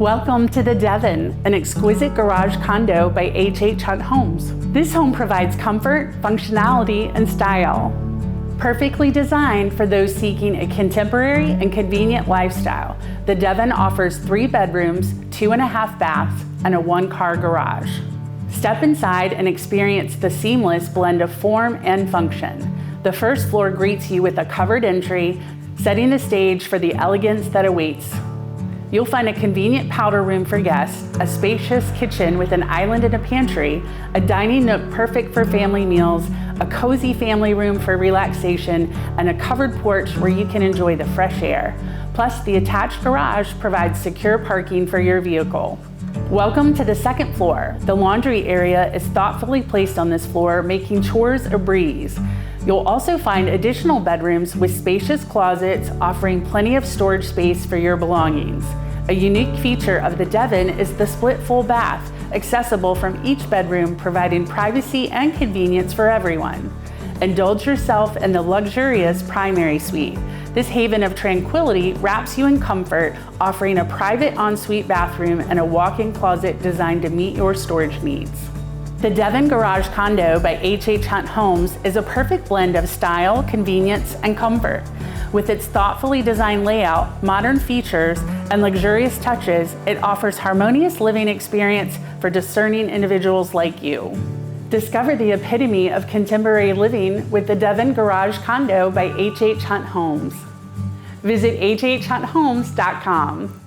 Welcome to the Devon, an exquisite garage condo by HHHunt Homes. This home provides comfort, functionality, and style. Perfectly designed for those seeking a contemporary and convenient lifestyle, the Devon offers 3 bedrooms, 2.5 baths, and a 1-car garage. Step inside and experience the seamless blend of form and function. The first floor greets you with a covered entry, setting the stage for the elegance that awaits. You'll find a convenient powder room for guests, a spacious kitchen with an island and a pantry, a dining nook perfect for family meals, a cozy family room for relaxation, and a covered porch where you can enjoy the fresh air. Plus, the attached garage provides secure parking for your vehicle. Welcome to the second floor. The laundry area is thoughtfully placed on this floor, making chores a breeze. You'll also find additional bedrooms with spacious closets offering plenty of storage space for your belongings. A unique feature of the Devon is the split full bath, accessible from each bedroom, providing privacy and convenience for everyone. Indulge yourself in the luxurious primary suite. This haven of tranquility wraps you in comfort, offering a private ensuite bathroom and a walk-in closet designed to meet your storage needs. The Devon Garage Condo by HHHunt Homes is a perfect blend of style, convenience, and comfort. With its thoughtfully designed layout, modern features, and luxurious touches, it offers harmonious living experience for discerning individuals like you. Discover the epitome of contemporary living with the Devon Garage Condo by HHHunt Homes. Visit hhhunthomes.com.